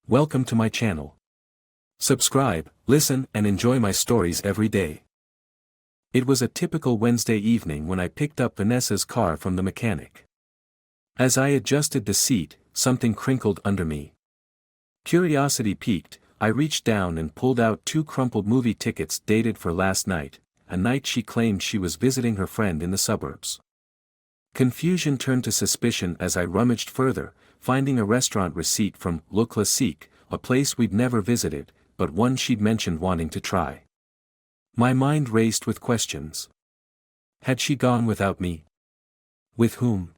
Welcome to my channel. Subscribe, listen and enjoy my stories every day. It was a typical Wednesday evening when I picked up Vanessa's car from the mechanic. As I adjusted the seat, something crinkled under me. Curiosity piqued, I reached down and pulled out 2 crumpled movie tickets dated for last night, a night she claimed she was visiting her friend in the suburbs. Confusion turned to suspicion as I rummaged further, finding a restaurant receipt from Le Classique, a place we'd never visited, but one she'd mentioned wanting to try. My mind raced with questions. Had she gone without me? With whom?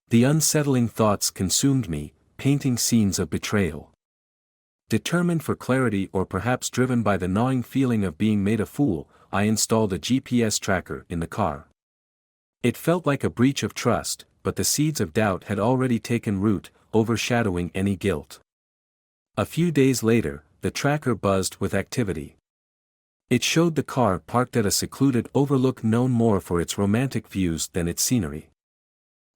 The unsettling thoughts consumed me, painting scenes of betrayal. Determined for clarity or perhaps driven by the gnawing feeling of being made a fool, I installed a GPS tracker in the car. It felt like a breach of trust, but the seeds of doubt had already taken root, overshadowing any guilt. A few days later, the tracker buzzed with activity. It showed the car parked at a secluded overlook known more for its romantic views than its scenery.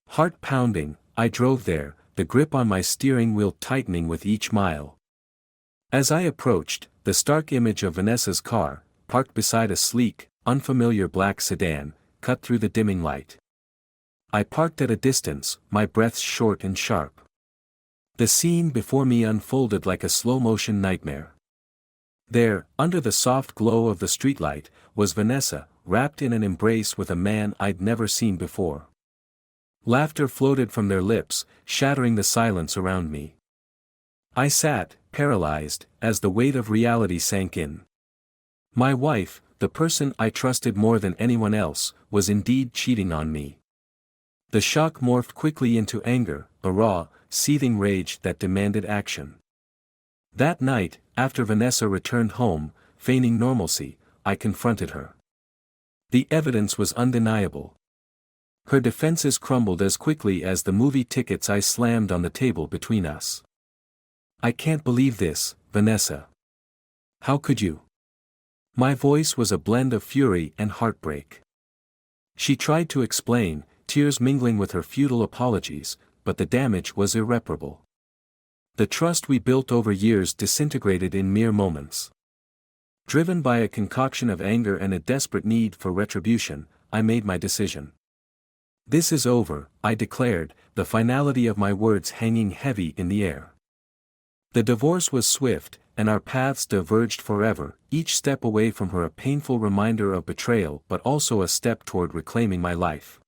Heart pounding, I drove there, the grip on my steering wheel tightening with each mile. As I approached, the stark image of Vanessa's car, parked beside a sleek, unfamiliar black sedan, cut through the dimming light. I parked at a distance, my breaths short and sharp. The scene before me unfolded like a slow-motion nightmare. There, under the soft glow of the streetlight, was Vanessa, wrapped in an embrace with a man I'd never seen before. Laughter floated from their lips, shattering the silence around me. I sat, paralyzed, as the weight of reality sank in. My wife, the person I trusted more than anyone else, was indeed cheating on me. The shock morphed quickly into anger, a raw, seething rage that demanded action. That night, after Vanessa returned home, feigning normalcy, I confronted her. The evidence was undeniable. Her defenses crumbled as quickly as the movie tickets I slammed on the table between us. "I can't believe this, Vanessa. How could you?" My voice was a blend of fury and heartbreak. She tried to explain, tears mingling with her futile apologies, but the damage was irreparable. The trust we built over years disintegrated in mere moments. Driven by a concoction of anger and a desperate need for retribution, I made my decision. "This is over," I declared, the finality of my words hanging heavy in the air. The divorce was swift, and our paths diverged forever, each step away from her a painful reminder of betrayal but also a step toward reclaiming my life.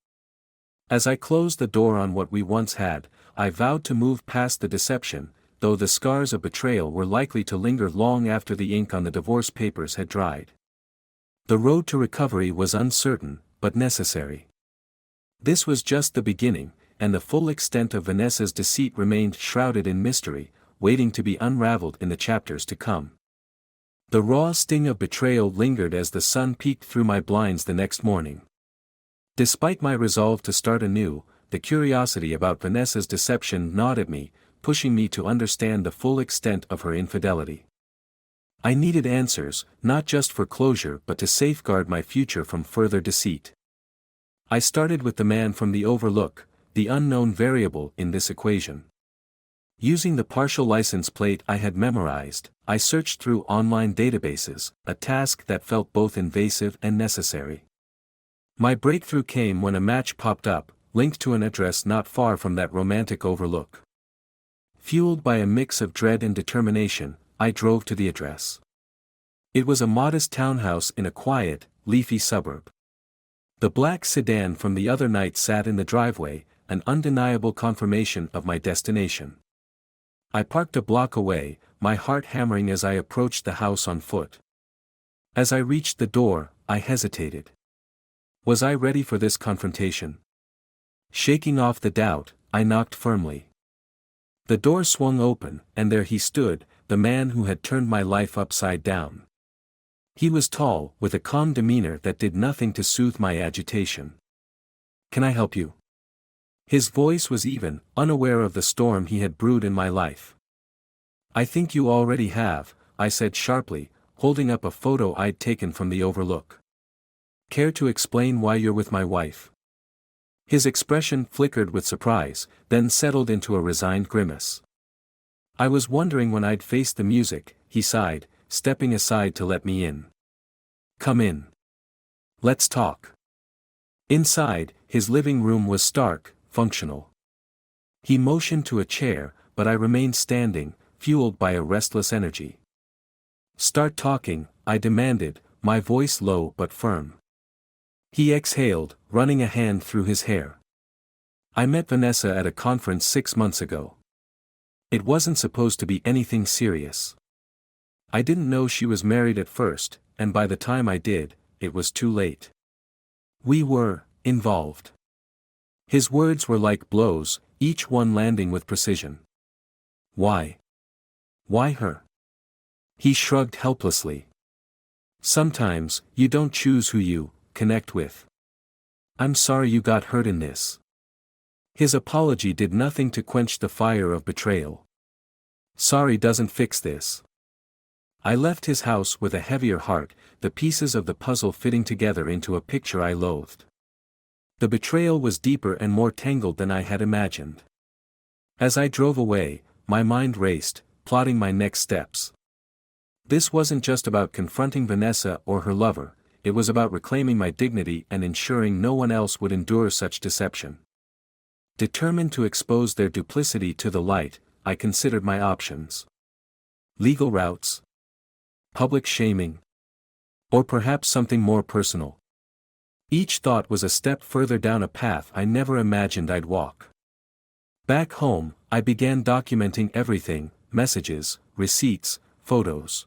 As I closed the door on what we once had, I vowed to move past the deception, though the scars of betrayal were likely to linger long after the ink on the divorce papers had dried. The road to recovery was uncertain, but necessary. This was just the beginning, and the full extent of Vanessa's deceit remained shrouded in mystery, waiting to be unraveled in the chapters to come. The raw sting of betrayal lingered as the sun peeked through my blinds the next morning. Despite my resolve to start anew, the curiosity about Vanessa's deception gnawed at me, pushing me to understand the full extent of her infidelity. I needed answers, not just for closure but to safeguard my future from further deceit. I started with the man from the overlook, the unknown variable in this equation. Using the partial license plate I had memorized, I searched through online databases, a task that felt both invasive and necessary. My breakthrough came when a match popped up, linked to an address not far from that romantic overlook. Fueled by a mix of dread and determination, I drove to the address. It was a modest townhouse in a quiet, leafy suburb. The black sedan from the other night sat in the driveway, an undeniable confirmation of my destination. I parked a block away, my heart hammering as I approached the house on foot. As I reached the door, I hesitated. Was I ready for this confrontation? Shaking off the doubt, I knocked firmly. The door swung open, and there he stood, the man who had turned my life upside down. He was tall, with a calm demeanor that did nothing to soothe my agitation. "Can I help you?" His voice was even, unaware of the storm he had brewed in my life. "I think you already have," I said sharply, holding up a photo I'd taken from the overlook. "Care to explain why you're with my wife?" His expression flickered with surprise, then settled into a resigned grimace. I was wondering when I'd face the music, he sighed, stepping aside to let me in. Come in. Let's talk. Inside, his living room was stark, functional. He motioned to a chair, but I remained standing, fueled by a restless energy. Start talking, I demanded, my voice low but firm. He exhaled, running a hand through his hair. I met Vanessa at a conference 6 months ago. It wasn't supposed to be anything serious. I didn't know she was married at first, and by the time I did, it was too late. We were involved. His words were like blows, each one landing with precision. Why? Why her? He shrugged helplessly. Sometimes, you don't choose who you connect with. I'm sorry you got hurt in this. His apology did nothing to quench the fire of betrayal. Sorry doesn't fix this. I left his house with a heavier heart, the pieces of the puzzle fitting together into a picture I loathed. The betrayal was deeper and more tangled than I had imagined. As I drove away, my mind raced, plotting my next steps. This wasn't just about confronting Vanessa or her lover, it was about reclaiming my dignity and ensuring no one else would endure such deception. Determined to expose their duplicity to the light, I considered my options. Legal routes? Public shaming? Or perhaps something more personal? Each thought was a step further down a path I never imagined I'd walk. Back home, I began documenting everything, messages, receipts, photos.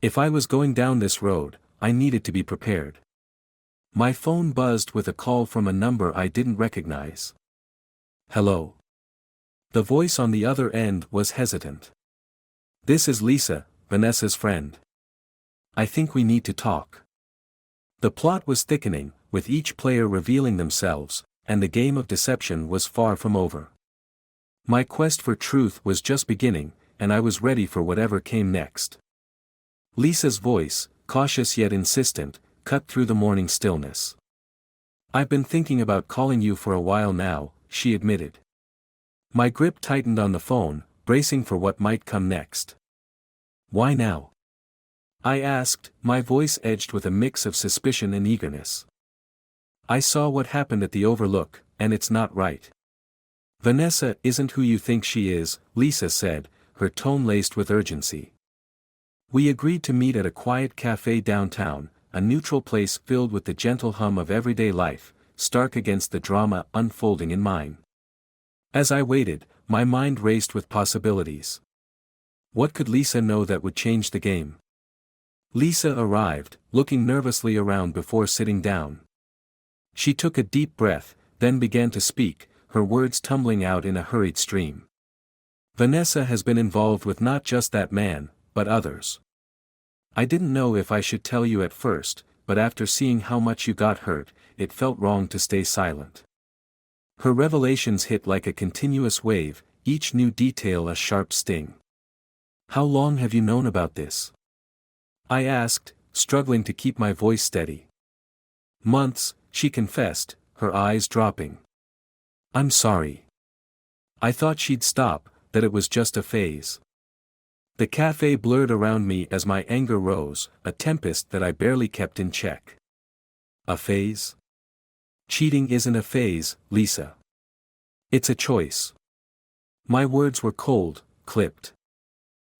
If I was going down this road, I needed to be prepared. My phone buzzed with a call from a number I didn't recognize. Hello. The voice on the other end was hesitant. This is Lisa, Vanessa's friend. I think we need to talk. The plot was thickening, with each player revealing themselves, and the game of deception was far from over. My quest for truth was just beginning, and I was ready for whatever came next. Lisa's voice, cautious yet insistent, cut through the morning stillness. I've been thinking about calling you for a while now, she admitted. My grip tightened on the phone, bracing for what might come next. Why now? I asked, my voice edged with a mix of suspicion and eagerness. I saw what happened at the Overlook, and it's not right. Vanessa isn't who you think she is, Lisa said, her tone laced with urgency. We agreed to meet at a quiet cafe downtown, a neutral place filled with the gentle hum of everyday life, stark against the drama unfolding in mine. As I waited, my mind raced with possibilities. What could Lisa know that would change the game? Lisa arrived, looking nervously around before sitting down. She took a deep breath, then began to speak, her words tumbling out in a hurried stream. Vanessa has been involved with not just that man, but others. I didn't know if I should tell you at first, but after seeing how much you got hurt, it felt wrong to stay silent. Her revelations hit like a continuous wave, each new detail a sharp sting. How long have you known about this? I asked, struggling to keep my voice steady. Months, she confessed, her eyes dropping. I'm sorry. I thought she'd stop, that it was just a phase. The cafe blurred around me as my anger rose, a tempest that I barely kept in check. A phase? Cheating isn't a phase, Lisa. It's a choice. My words were cold, clipped.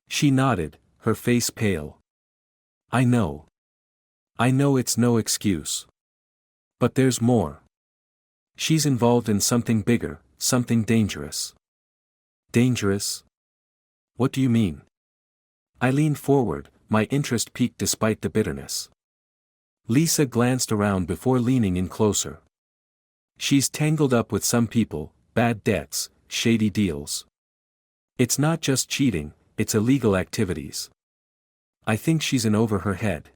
She nodded, her face pale. I know. I know it's no excuse. But there's more. She's involved in something bigger, something dangerous. Dangerous? What do you mean? I leaned forward, my interest piqued despite the bitterness. Lisa glanced around before leaning in closer. She's tangled up with some people, bad debts, shady deals. It's not just cheating, it's illegal activities. I think she's in over her head.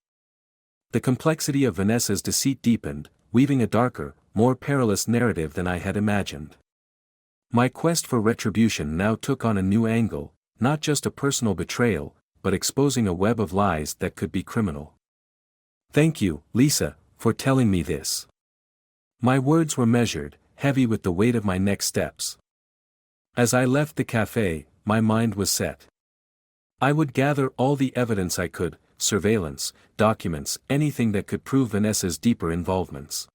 The complexity of Vanessa's deceit deepened, weaving a darker, more perilous narrative than I had imagined. My quest for retribution now took on a new angle, not just a personal betrayal, but exposing a web of lies that could be criminal. Thank you, Lisa, for telling me this. My words were measured, heavy with the weight of my next steps. As I left the cafe, my mind was set. I would gather all the evidence I could, surveillance, documents, anything that could prove Vanessa's deeper involvements.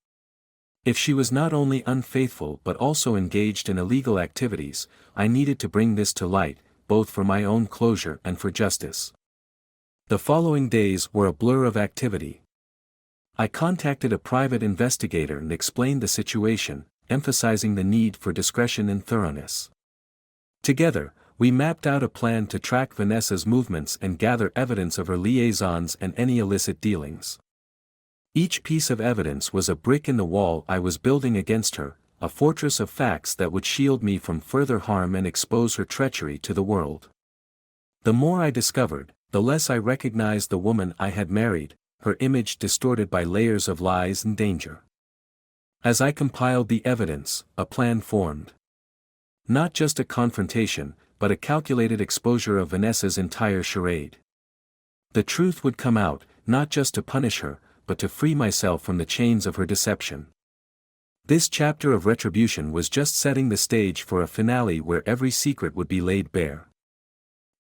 If she was not only unfaithful but also engaged in illegal activities, I needed to bring this to light, both for my own closure and for justice. The following days were a blur of activity. I contacted a private investigator and explained the situation, emphasizing the need for discretion and thoroughness. Together, we mapped out a plan to track Vanessa's movements and gather evidence of her liaisons and any illicit dealings. Each piece of evidence was a brick in the wall I was building against her, a fortress of facts that would shield me from further harm and expose her treachery to the world. The more I discovered, the less I recognized the woman I had married, her image distorted by layers of lies and danger. As I compiled the evidence, a plan formed. Not just a confrontation, but a calculated exposure of Vanessa's entire charade. The truth would come out, not just to punish her, but to free myself from the chains of her deception. This chapter of retribution was just setting the stage for a finale where every secret would be laid bare.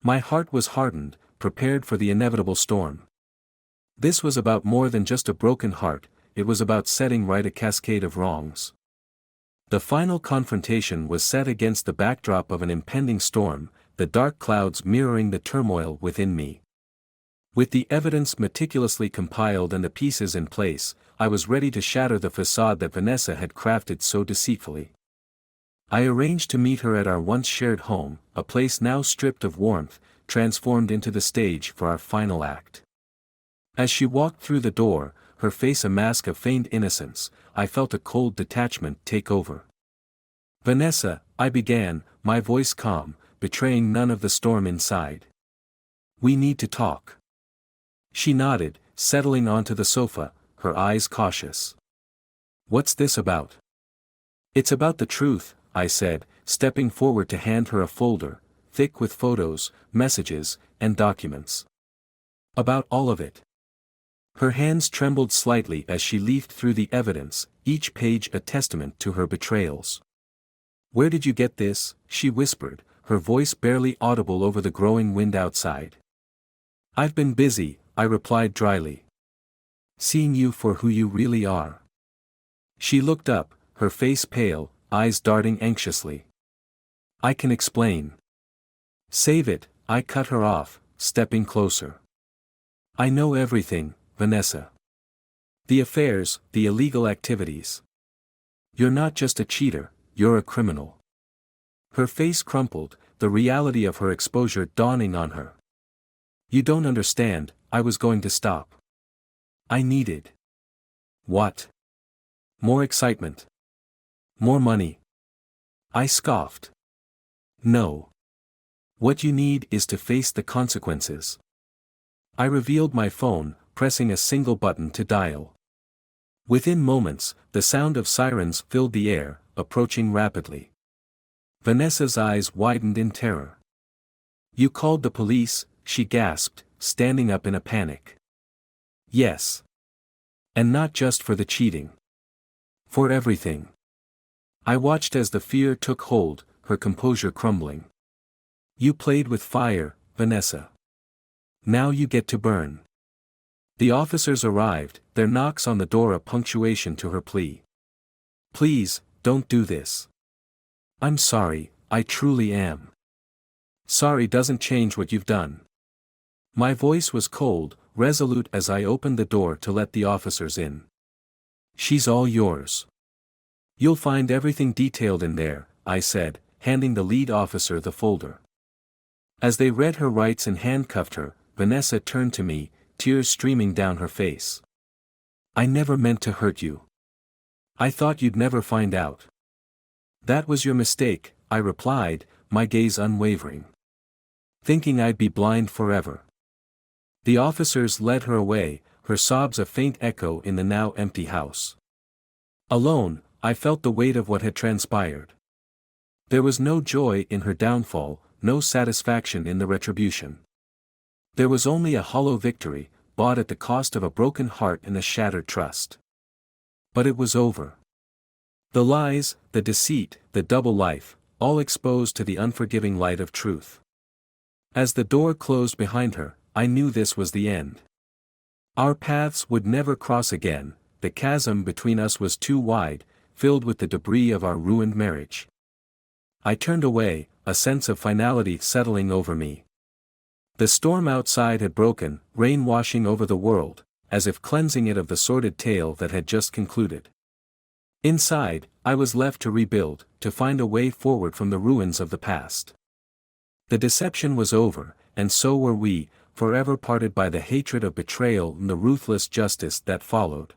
My heart was hardened, prepared for the inevitable storm. This was about more than just a broken heart, it was about setting right a cascade of wrongs. The final confrontation was set against the backdrop of an impending storm, the dark clouds mirroring the turmoil within me. With the evidence meticulously compiled and the pieces in place, I was ready to shatter the facade that Vanessa had crafted so deceitfully. I arranged to meet her at our once shared home, a place now stripped of warmth, transformed into the stage for our final act. As she walked through the door, her face a mask of feigned innocence, I felt a cold detachment take over. "Vanessa," I began, my voice calm, betraying none of the storm inside. "We need to talk." She nodded, settling onto the sofa, her eyes cautious. "What's this about?" "It's about the truth," I said, stepping forward to hand her a folder, thick with photos, messages, and documents. "About all of it." Her hands trembled slightly as she leafed through the evidence, each page a testament to her betrayals. "Where did you get this?" she whispered, her voice barely audible over the growing wind outside. "I've been busy," I replied dryly. "Seeing you for who you really are." She looked up, her face pale, eyes darting anxiously. "I can explain." "Save it," I cut her off, stepping closer. "I know everything, Vanessa. The affairs, the illegal activities. You're not just a cheater, you're a criminal." Her face crumpled, the reality of her exposure dawning on her. "You don't understand," I was going to stop. I needed. What? More excitement. More money. I scoffed. "No. What you need is to face the consequences." I revealed my phone, pressing a single button to dial. Within moments, the sound of sirens filled the air, approaching rapidly. Vanessa's eyes widened in terror. "You called the police?" she gasped, standing up in a panic. "Yes. And not just for the cheating. For everything." I watched as the fear took hold, her composure crumbling. "You played with fire, Vanessa. Now you get to burn." The officers arrived, their knocks on the door a punctuation to her plea. "Please, don't do this." "I'm sorry, I truly am." "Sorry doesn't change what you've done." My voice was cold, resolute as I opened the door to let the officers in. "She's all yours. You'll find everything detailed in there," I said, handing the lead officer the folder. As they read her rights and handcuffed her, Vanessa turned to me, tears streaming down her face. "I never meant to hurt you. I thought you'd never find out." "That was your mistake," I replied, my gaze unwavering. "Thinking I'd be blind forever." The officers led her away, her sobs a faint echo in the now empty house. Alone, I felt the weight of what had transpired. There was no joy in her downfall, no satisfaction in the retribution. There was only a hollow victory, bought at the cost of a broken heart and a shattered trust. But it was over. The lies, the deceit, the double life, all exposed to the unforgiving light of truth. As the door closed behind her, I knew this was the end. Our paths would never cross again, the chasm between us was too wide, filled with the debris of our ruined marriage. I turned away, a sense of finality settling over me. The storm outside had broken, rain washing over the world, as if cleansing it of the sordid tale that had just concluded. Inside, I was left to rebuild, to find a way forward from the ruins of the past. The deception was over, and so were we, forever parted by the hatred of betrayal and the ruthless justice that followed.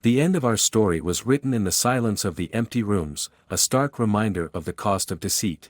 The end of our story was written in the silence of the empty rooms, a stark reminder of the cost of deceit.